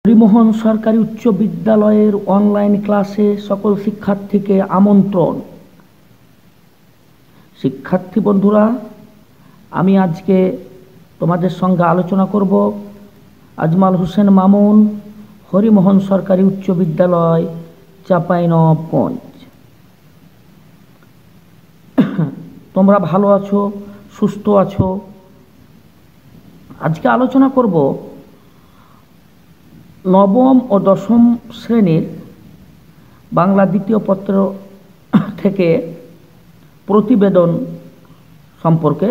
হরিমোহন সরকারি উচ্চ বিদ্যালয়ের অনলাইন ক্লাসে সকল শিক্ষার্থীকে আমন্ত্রণ। শিক্ষার্থী বন্ধুরা, আমি আজকে তোমাদের সঙ্গে আলোচনা করব আজমাল হোসেন মামুন, হরিমোহন সরকারি উচ্চ বিদ্যালয়, চাঁপাইনবাবগঞ্জ। তোমরা ভালো আছো, সুস্থ আছো? আজকে আলোচনা করব নবম ও দশম শ্রেণীর বাংলা দ্বিতীয় পত্র থেকে প্রতিবেদন সম্পর্কে।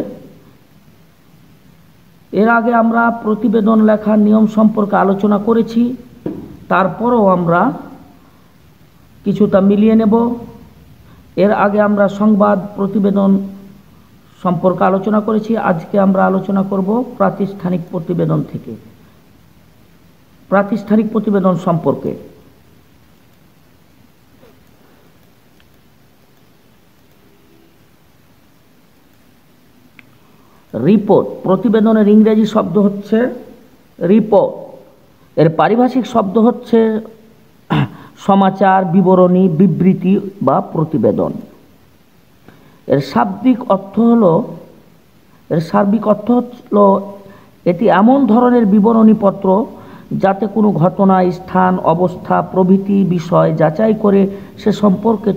এর আগে আমরা প্রতিবেদন লেখার নিয়ম সম্পর্কে আলোচনা করেছি, তারপরও আমরা কিছুটা মিলিয়ে নেব। এর আগে আমরা সংবাদ প্রতিবেদন সম্পর্কে আলোচনা করেছি, আজকে আমরা আলোচনা করব প্রাতিষ্ঠানিক প্রতিবেদন থেকে। প্রাতিষ্ঠানিক প্রতিবেদন সম্পর্কে রিপোর্ট। প্রতিবেদনের ইংরেজি শব্দ হচ্ছে রিপোর্ট। এর পারিভাষিক শব্দ হচ্ছে সমাচার, বিবরণী, বিবৃতি বা প্রতিবেদন। এর সার্বিক অর্থ হলো এটি এমন ধরনের বিবরণীপত্র যাতে কোনো ঘটনা, স্থান, অবস্থা প্রভৃতি বিষয় যাচাই করে সে সম্পর্কে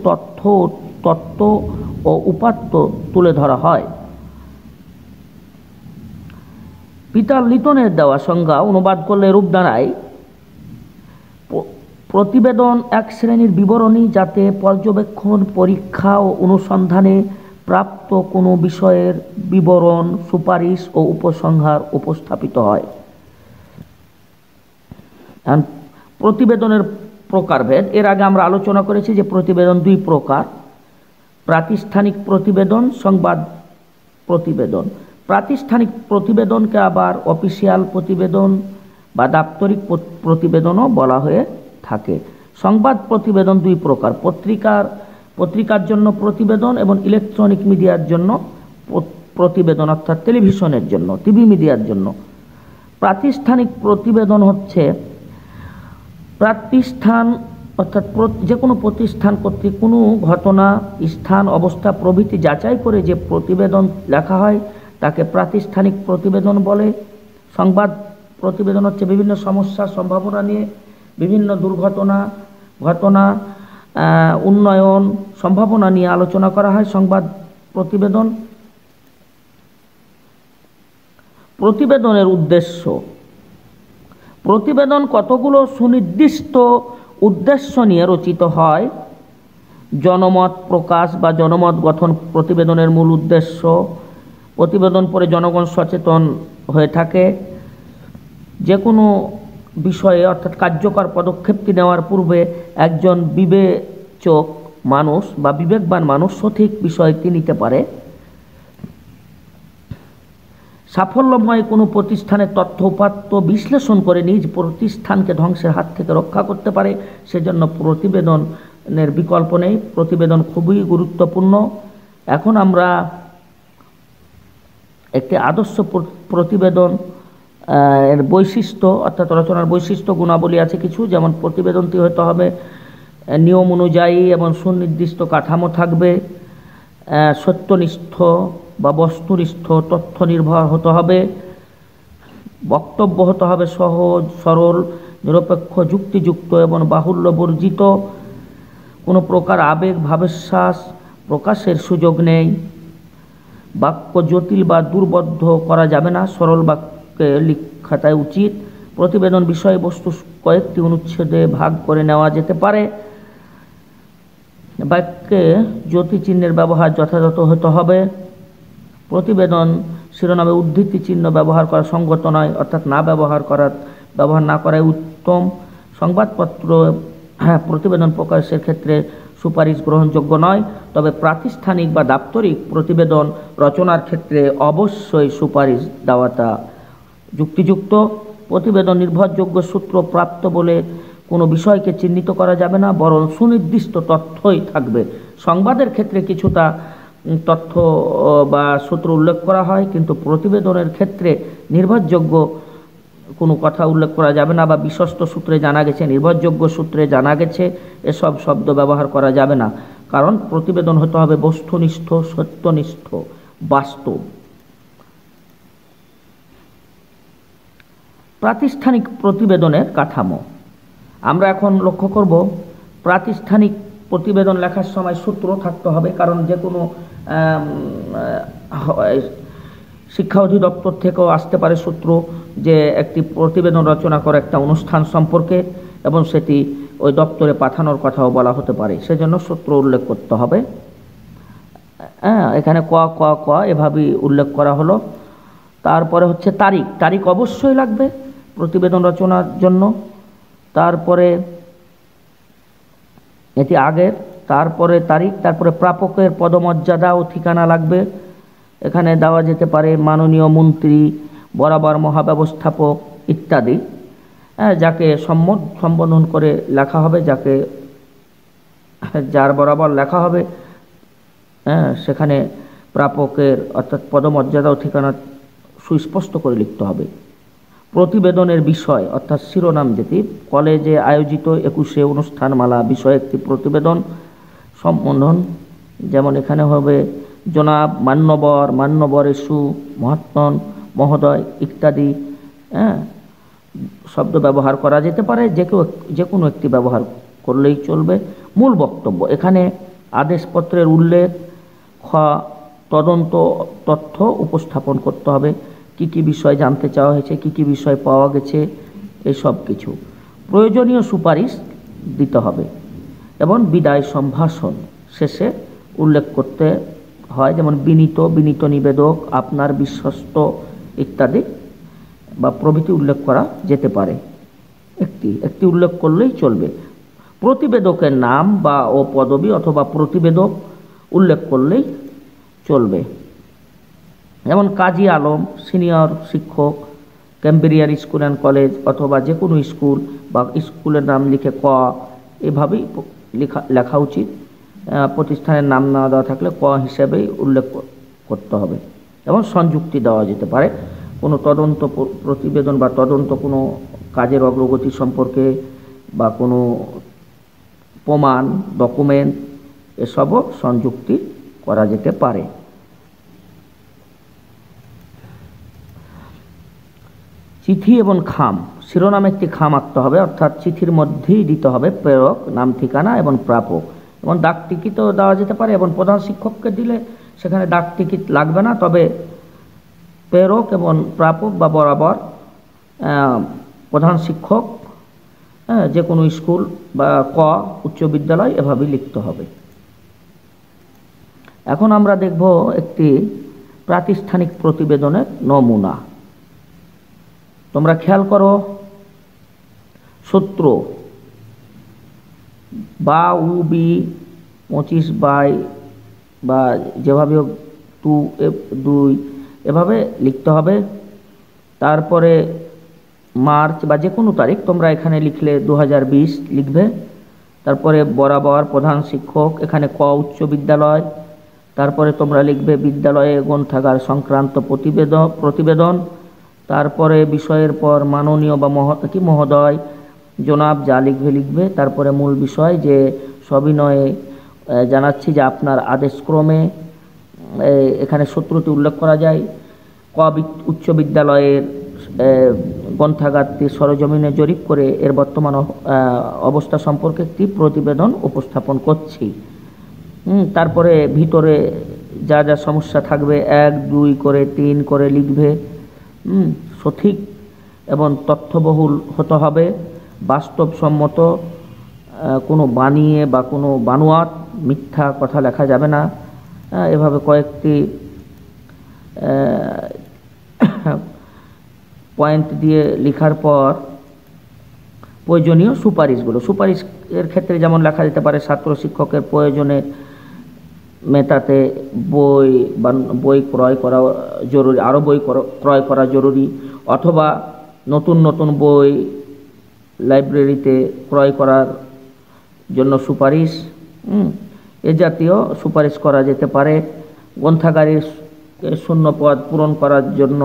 তথ্য ও উপাত্ত তুলে ধরা হয়। পিটার লিটনের দেওয়া সংজ্ঞা অনুবাদ করলে রূপ দাঁড়ায়: প্রতিবেদন এক শ্রেণীর বিবরণী যাতে পর্যবেক্ষণ, পরীক্ষা ও অনুসন্ধানে প্রাপ্ত কোনো বিষয়ের বিবরণ, সুপারিশ ও উপসংহার উপস্থাপিত হয়। প্রতিবেদনের প্রকারভেদ। এর আগে আমরা আলোচনা করেছি যে প্রতিবেদন দুই প্রকার: প্রাতিষ্ঠানিক প্রতিবেদন, সংবাদ প্রতিবেদন। প্রাতিষ্ঠানিক প্রতিবেদনকে আবার অফিসিয়াল প্রতিবেদন বা দাপ্তরিক প্রতিবেদনও বলা হয়ে থাকে। সংবাদ প্রতিবেদন দুই প্রকার: পত্রিকার জন্য প্রতিবেদন এবং ইলেকট্রনিক মিডিয়ার জন্য প্রতিবেদন, অর্থাৎ টেলিভিশনের জন্য, টিভি মিডিয়ার জন্য। প্রাতিষ্ঠানিক প্রতিবেদন হচ্ছে প্রাতিষ্ঠান অর্থাৎ যে কোনো প্রতিষ্ঠান কর্তৃক কোনো ঘটনা, স্থান, অবস্থা প্রভৃতি যাচাই করে যে প্রতিবেদন লেখা হয় তাকে প্রাতিষ্ঠানিক প্রতিবেদন বলে। সংবাদ প্রতিবেদন হচ্ছে বিভিন্ন সমস্যা, সম্ভাবনা নিয়ে বিভিন্ন দুর্ঘটনা, ঘটনা, উন্নয়ন, সম্ভাবনা নিয়ে আলোচনা করা হয় সংবাদ প্রতিবেদন। প্রতিবেদনের উদ্দেশ্য। প্রতিবেদন কতগুলো সুনির্দিষ্ট উদ্দেশ্য নিয়ে রচিত হয়। জনমত প্রকাশ বা জনমত গঠন প্রতিবেদনের মূল উদ্দেশ্য। প্রতিবেদন পড়ে জনগণ সচেতন হয়ে থাকে। যে কোনো বিষয়ে অর্থাৎ কার্যকর পদক্ষেপটি নেওয়ার পূর্বে একজন বিবেচক মানুষ বা বিবেকবান মানুষ সঠিক বিষয়টি নিতে পারে। সাফল্যময় কোনো প্রতিষ্ঠানের তথ্য উপাত্ত বিশ্লেষণ করে নিজ প্রতিষ্ঠানকে ধ্বংসের হাত থেকে রক্ষা করতে পারে, সেজন্য প্রতিবেদনের বিকল্প নেই। প্রতিবেদন খুবই গুরুত্বপূর্ণ। এখন আমরা একটি আদর্শ প্রতিবেদন এর বৈশিষ্ট্য অর্থাৎ রচনার বৈশিষ্ট্য গুণাবলী আছে কিছু, যেমন প্রতিবেদনটি হতে হবে নিয়ম অনুযায়ী এবং সুনির্দিষ্ট কাঠামো থাকবে, সত্যনিষ্ঠ বা বস্তুনিষ্ঠ, তথ্য নির্ভর হতে হবে, বক্তব্য হতে হবে সহজ, সরল, নিরপেক্ষ, যুক্তিযুক্ত এবং বাহুল্য বর্জিত। কোনো প্রকার আবেগ, ভাবাশ্বাস প্রকাশের সুযোগ নেই। বাক্য জটিল বা দুর্বোধ্য করা যাবে না, সরল বাক্যে লেখাটাই উচিত। প্রতিবেদন বিষয়বস্তু কয়েকটি অনুচ্ছেদে ভাগ করে নেওয়া যেতে পারে। বাক্যে জ্যোতিচিহ্নের ব্যবহার যথাযথ হতে হবে। প্রতিবেদন শিরোনামে উদ্ধৃতি চিহ্ন ব্যবহার করা সঙ্গত নয়, অর্থাৎ ব্যবহার না করাই উত্তম। সংবাদপত্র প্রতিবেদন প্রকাশের ক্ষেত্রে সুপারিশ গ্রহণযোগ্য নয়, তবে প্রাতিষ্ঠানিক বা দাপ্তরিক প্রতিবেদন রচনার ক্ষেত্রে অবশ্যই সুপারিশ দেওয়াটা যুক্তিযুক্ত। প্রতিবেদন নির্ভরযোগ্য সূত্র প্রাপ্ত বলে কোনো বিষয়কে চিহ্নিত করা যাবে না, বরং সুনির্দিষ্ট তথ্যই থাকবে। সংবাদের ক্ষেত্রে কিছুটা তথ্য বা সূত্র উল্লেখ করা হয়, কিন্তু প্রতিবেদনের ক্ষেত্রে নির্ভরযোগ্য কোনো কথা উল্লেখ করা যাবে না, বা বিশ্বস্ত সূত্রে জানা গেছে, নির্ভরযোগ্য সূত্রে জানা গেছে, এসব শব্দ ব্যবহার করা যাবে না। কারণ প্রতিবেদন হতে হবে বস্তুনিষ্ঠ, সত্যনিষ্ঠ, বাস্তব। প্রাতিষ্ঠানিক প্রতিবেদনের কাঠামো। আমরা এখন লক্ষ্য করব প্রাতিষ্ঠানিক প্রতিবেদন লেখার সময় সূত্র থাকতে হবে, কারণ যে কোনো শিক্ষা অধিদপ্তর থেকেও আসতে পারে সূত্র, যে একটি প্রতিবেদন রচনা করে একটা অনুষ্ঠান সম্পর্কে, এবং সেটি ওই দপ্তরে পাঠানোর কথাও বলা হতে পারে, সেজন্য সূত্র উল্লেখ করতে হবে। এখানে ক ক ক এভাবেই উল্লেখ করা হলো। তারপরে হচ্ছে তারিখ। তারিখ অবশ্যই লাগবে প্রতিবেদন রচনার জন্য। তারপরে এটি আগের, তারপরে তারিখ, তারপরে প্রাপকের পদমর্যাদা ও ঠিকানা লাগবে। এখানে দেওয়া যেতে পারে মাননীয় মন্ত্রী, বরাবর মহাব্যবস্থাপক ইত্যাদি, যাকে সম্বোধন করে লেখা হবে, যার বরাবর লেখা হবে সেখানে প্রাপকের অর্থাৎ পদমর্যাদা ও ঠিকানা সুস্পষ্ট করে লিখতে হবে। প্রতিবেদনের বিষয় অর্থাৎ শিরোনাম, যেটি কলেজে আয়োজিত 21শে অনুষ্ঠানমালা বিষয়ে একটি প্রতিবেদন সম্বোধন, যেমন এখানে হবে জনাব, মান্যবর, মান্যবরেষু, মহাত্মন, মহোদয় ইত্যাদি শব্দ ব্যবহার করা যেতে পারে, যে কোনো একটি ব্যবহার করলেই চলবে। মূল বক্তব্য, এখানে আদেশপত্রের উল্লেখ, তদন্ত তথ্য উপস্থাপন করতে হবে, কি কি বিষয় জানতে চাওয়া হয়েছে, কি কি বিষয় পাওয়া গেছে, এসব কিছু। প্রয়োজনীয় সুপারিশ দিতে হবে, এবং বিদায় সম্ভাষণ শেষে উল্লেখ করতে হয়, যেমন বিনীত নিবেদক, আপনার বিশ্বস্ত ইত্যাদি বা প্রভৃতি উল্লেখ করা যেতে পারে। একটি উল্লেখ করলেই চলবে। প্রতিবেদকের নাম বা ও পদবি অথবা প্রতিবেদক উল্লেখ করলেই চলবে, যেমন কাজী আলম, সিনিয়র শিক্ষক, ক্যাম্ব্রিয়ার স্কুল অ্যান্ড কলেজ, অথবা যে কোনো স্কুল বা স্কুলের নাম লিখে ক, এভাবেই লেখা উচিত। প্রতিষ্ঠানের নাম না দেওয়া থাকলে ক হিসেবেই উল্লেখ করতে হবে। এবং সংযুক্তি দেওয়া যেতে পারে কোনো তদন্ত প্রতিবেদন বা তদন্ত কোনো কাজের অগ্রগতি সম্পর্কে, বা কোনো প্রমাণ, ডকুমেন্ট, এসবও সংযুক্তি করা যেতে পারে। চিঠি এবং খাম। শিরোনামে একটি খাম আঁকতে হবে, অর্থাৎ চিঠির মধ্যেই দিতে হবে প্রেরক, নাম, ঠিকানা এবং প্রাপক। এবং ডাক টিকিটও দেওয়া যেতে পারে, এবং প্রধান শিক্ষককে দিলে সেখানে ডাক টিকিট লাগবে না, তবে প্রেরক এবং প্রাপক বা বরাবর প্রধান শিক্ষক, যে কোনো স্কুল বা উচ্চ বিদ্যালয়, এভাবেই লিখতে হবে। এখন আমরা দেখব একটি প্রাতিষ্ঠানিক প্রতিবেদনের নমুনা। তোমরা খেয়াল করো, সূত্র বা বি 25 বাই বা যেভাবে হোক 2 এভাবে লিখতে হবে। তারপরে মার্চ বা যে কোনো তারিখ তোমরা এখানে লিখলে 2020 লিখবে। তারপরে বরাবর প্রধান শিক্ষক, এখানে উচ্চ বিদ্যালয়। তারপরে তোমরা লিখবে বিদ্যালয়ে গ্রন্থাগার সংক্রান্ত প্রতিবেদন। তারপরে বিষয়ের পর মাননীয় বা মহোদয়, জনাব, যা লিখবে। তারপরে মূল বিষয়, যে সবিনয়ে জানাচ্ছি যে আপনার আদেশক্রমে এখানে সূত্রটি উল্লেখ করা যায়। উচ্চ বিদ্যালয়ের গ্রন্থাগারটি সরজমিনে জরিপ করে এর বর্তমান অবস্থা সম্পর্কে একটি প্রতিবেদন উপস্থাপন করছি। তারপরে ভিতরে যা যা সমস্যা থাকবে 1, 2 করে 3 করে লিখবে। সঠিক এবং তথ্যবহুল হতে হবে, বাস্তবসম্মত, কোনো বানিয়ে বা কোনো বানোয়াট মিথ্যা কথা লেখা যাবে না। এভাবে কয়েকটি পয়েন্ট দিয়ে লেখার পর প্রয়োজনীয় সুপারিশের ক্ষেত্রে যেমন লেখা যেতে পারে, ছাত্র শিক্ষকের প্রয়োজনে মেটাতে বই ক্রয় করা জরুরি, আরও বই ক্রয় করা জরুরি, অথবা নতুন বই লাইব্রেরিতে ক্রয় করার জন্য সুপারিশ, এ জাতীয় সুপারিশ করা যেতে পারে। গ্রন্থাগারের শূন্য পদ পূরণ করার জন্য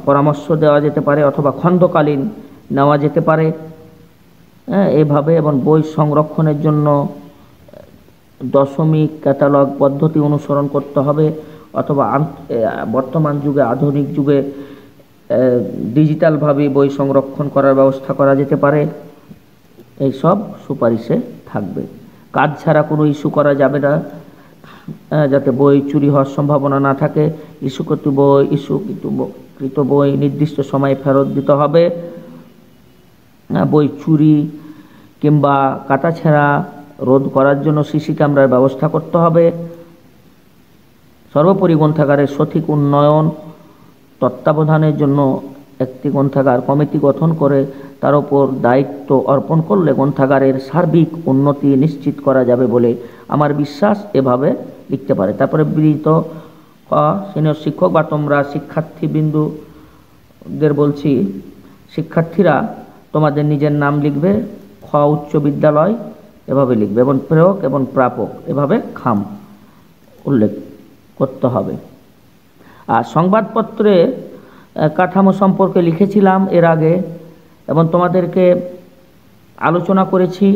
পরামর্শ দেওয়া যেতে পারে অথবা খণ্ডকালীন নেওয়া যেতে পারে। এভাবে এবং বই সংরক্ষণের জন্য দশমিক ক্যাটালগ পদ্ধতি অনুসরণ করতে হবে, অথবা বর্তমান যুগে আধুনিক যুগে ডিজিটালভাবে বই সংরক্ষণ করার ব্যবস্থা করা যেতে পারে। এইসব সুপারিশে থাকবে। কাজ ছাড়া কোনো ইস্যু করা যাবে না, যাতে বই চুরি হওয়ার সম্ভাবনা না থাকে। ইস্যুকৃত বই নির্দিষ্ট সময়ে ফেরত দিতে হবে। বই চুরি কিংবা কাটাছেঁড়া রোধ করার জন্য সিসি ক্যামেরার ব্যবস্থা করতে হবে। সর্বোপরি গ্রন্থাগারের সঠিক উন্নয়ন তত্ত্বাবধানের জন্য একটি গ্রন্থাগার কমিটি গঠন করে তার উপর দায়িত্ব অর্পণ করলে গ্রন্থাগারের সার্বিক উন্নতি নিশ্চিত করা যাবে বলে আমার বিশ্বাস। এভাবে লিখতে পারে। তারপরে বিনীত সিনিয়র শিক্ষক বা তোমরা শিক্ষার্থীবৃন্দুদের বলছি, শিক্ষার্থীরা তোমাদের নিজের নাম লিখবে, খ উচ্চ বিদ্যালয় এভাবে লিখবে, এবং প্রেরক এবং প্রাপক এভাবে খাম উল্লেখ করতে হবে। আর সংবাদপত্রে কাঠামো সম্পর্কে লিখেছিলাম এর আগে এবং তোমাদেরকে আলোচনা করেছি।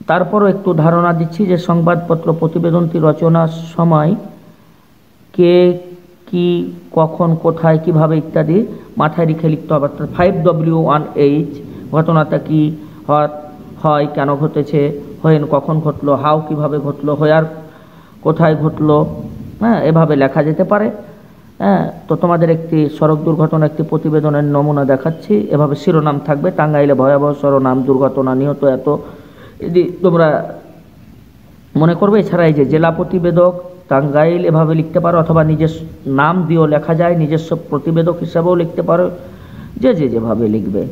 তারপরও একটু ধারণা দিচ্ছি যে সংবাদপত্র প্রতিবেদনটি রচনার সময় কে কি কখন কোথায় কিভাবে ইত্যাদি মাথায় রেখে লিখতে হবে। 5W1H ঘটনাটা কি হয়, কেন ঘটেছে, হোয়েন কখন ঘটলো, হাউ কিভাবে ঘটলো, হোয়ার কোথায় ঘটলো, এভাবে লেখা যেতে পারে। তো তোমাদের একটি সড়ক দুর্ঘটনা একটি প্রতিবেদনের নমুনা দেখাচ্ছি। এভাবে শিরোনাম থাকবে, টাঙ্গাইলে ভয়াবহ শিরোনাম, দুর্ঘটনা, নিহত এত। যদি তোমরা মনে করবে, এছাড়া এই যে জেলা প্রতিবেদক টাঙ্গাইল এভাবে লিখতে পারো, অথবা নিজের নাম দিয়েও লেখা যায়, নিজস্ব প্রতিবেদক হিসাবেও লিখতে পারো, যেভাবে লিখবে।